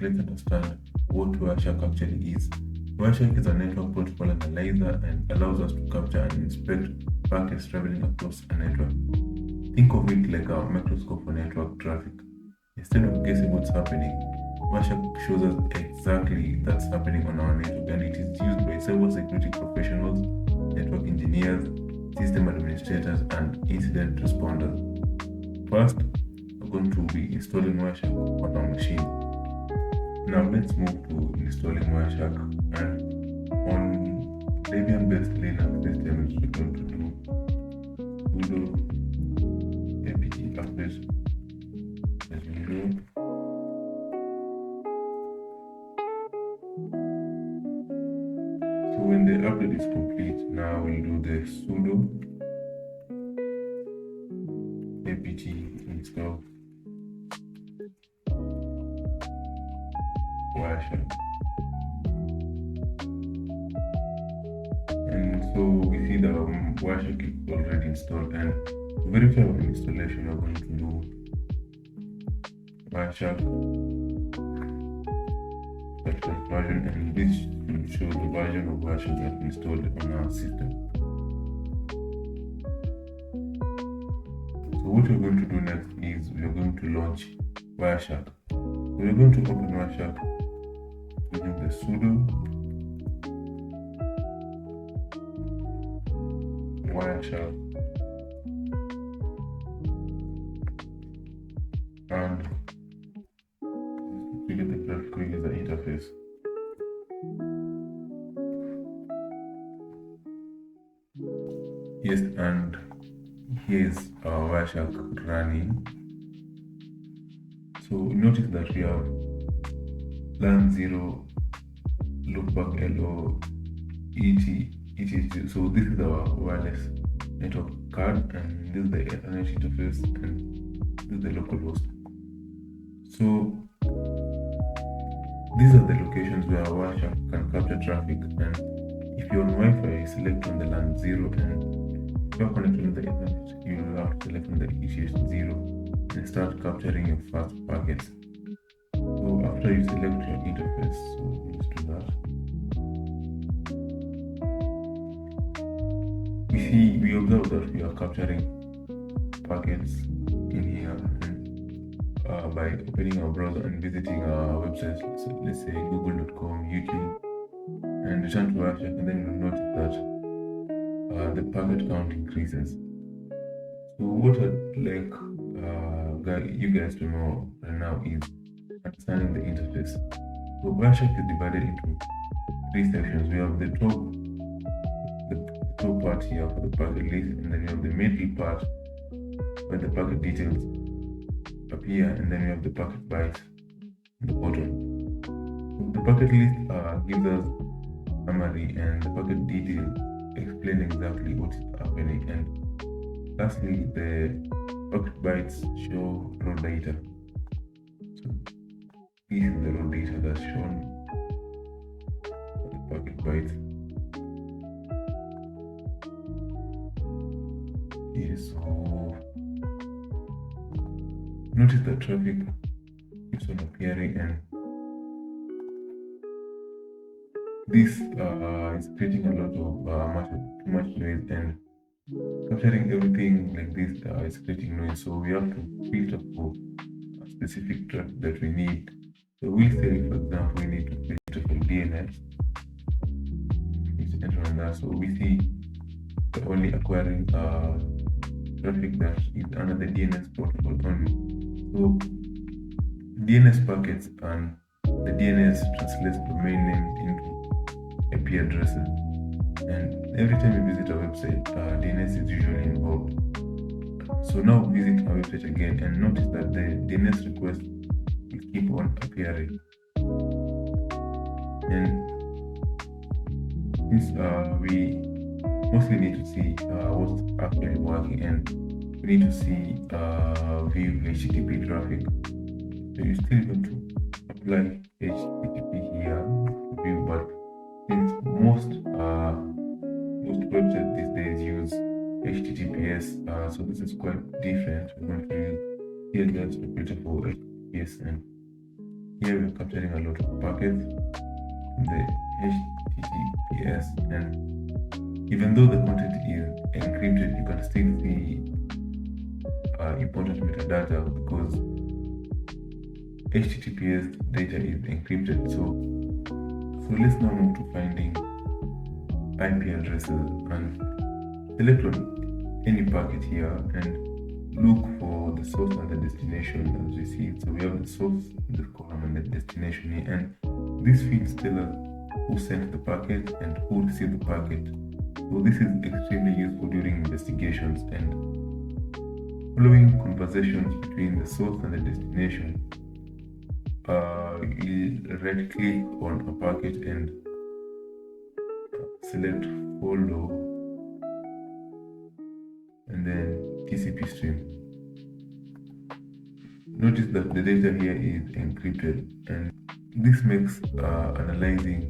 let's understand what Wireshark actually is. Wireshark is a network protocol analyzer and allows us to capture and inspect packets traveling across a network. Think of it like a microscope for network traffic. Instead of guessing what's happening, Wireshark shows us exactly that's happening on our network, and it is used by cybersecurity professionals, network engineers, system administrators, and incident responders. First, we're going to be installing Wireshark on our machine. Now let's move to installing Wireshark, and on Debian-based Linux systems, we're going to do sudo apt update as we do. So when the update is complete, now we'll do the sudo apt install Wireshark. And so we see the Wireshark is already installed, and to verify our installation, we're going to do Wireshark version, and this will show the version of Wireshark that's installed on our system. So what we're going to do next is we're going to launch Wireshark. So we're going to open Wireshark using the sudo Wireshark and we get the graphical user interface. Yes, and here's our Wireshark running. So notice that we have LAN 0, loopback LO, etc. So this is our wireless network card, and this is the Ethernet interface, and this is the localhost. So these are the locations where Wireshark can capture traffic, and if you're on Wi-Fi, select on the LAN 0, and if you're connected to the Ethernet, you will have to select on the ETH0 and start capturing your fast packets. So after you select your interface, so let's do that. We observe that we are capturing packets in here, and by opening our browser and visiting our websites, so let's say google.com, YouTube, and return to Wireshark, and then you'll notice that the packet count increases. So what I'd like you guys to know right now is understanding the interface. So Wireshark is divided into three sections. We have the top part here for the packet list, and then we have the middle part where the packet details appear, and then we have the packet bytes at the bottom. So the packet list gives us summary, and the packet details explain exactly what is happening, and lastly the packet bytes show raw data. So this is the raw data that's shown for the packet bytes. Yes, so notice the traffic keeps on appearing, and this is creating a lot of too much noise, and capturing everything like this is creating noise. So we have to filter for a specific traffic that we need. So we'll say, for example, we need to filter for DNS. Let's enter on that. So we see we're only acquiring traffic that is under the DNS protocol only. So DNS packets, and the DNS translates domain names into IP addresses. And every time you visit a website, DNS is usually involved. So now visit our website again, and notice that the DNS request will keep on appearing. And since we mostly need to see what's actually working, and we need to see view HTTP traffic. So you're still going to apply HTTP here to view, but since most websites these days use HTTPS, so this is quite different. We're going to use TLS to filter for HTTPS, and Here we're capturing a lot of packets from the HTTPS, and even though the content is encrypted, you can still see important metadata because HTTPS data is encrypted. So let's now move to finding IP addresses and select on any packet here and look for the source and the destination as received. So we have the source in this column and the destination here, and these fields tell us who sent the packet and who received the packet. So this is extremely useful during investigations and following conversations between the source and the destination. You'll right click on a packet and select follow and then TCP stream. Notice that the data here is encrypted, and this makes analyzing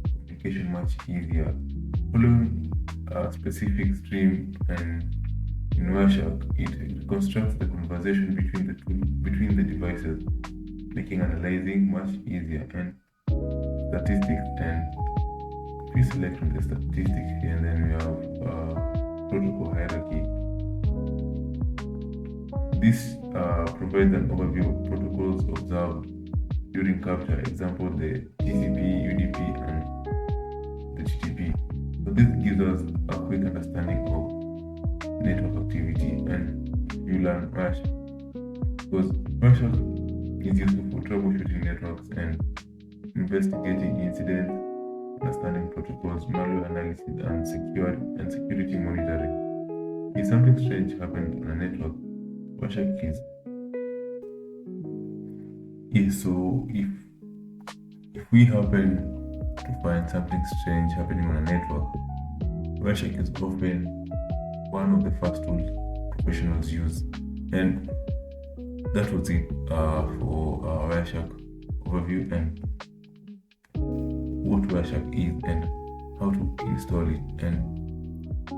communication much easier. Following a specific stream, and in Wireshark, it reconstructs the conversation between the devices, making analyzing much easier. And statistics, and we select from the statistics here, and then we have protocol hierarchy. This provides an overview of protocols observed during capture, example the TCP, UDP, and the HTTP. So this gives us a quick understanding of network activity, and you learn Wireshark because Wireshark is useful for troubleshooting networks and investigating incidents, understanding protocols, malware analysis, and security monitoring. If something strange happens on a network, Wireshark is so if we happen to find something strange happening on a network, Wireshark is often one of the first tools professionals use. And that was it for Wireshark overview and what Wireshark is and how to install it, and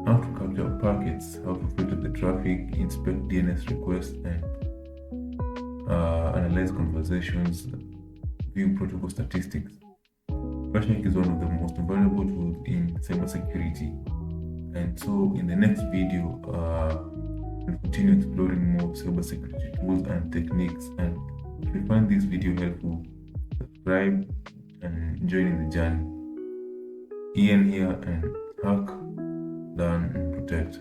how to capture packets, how to filter the traffic, inspect DNS requests, and analyze conversations, view protocol statistics. Wireshark is one of the most valuable tools in cybersecurity. And so in the next video, we'll continue exploring more cybersecurity tools and techniques. And if you find this video helpful, subscribe and join in the journey. Ian here, and hack, learn, and protect.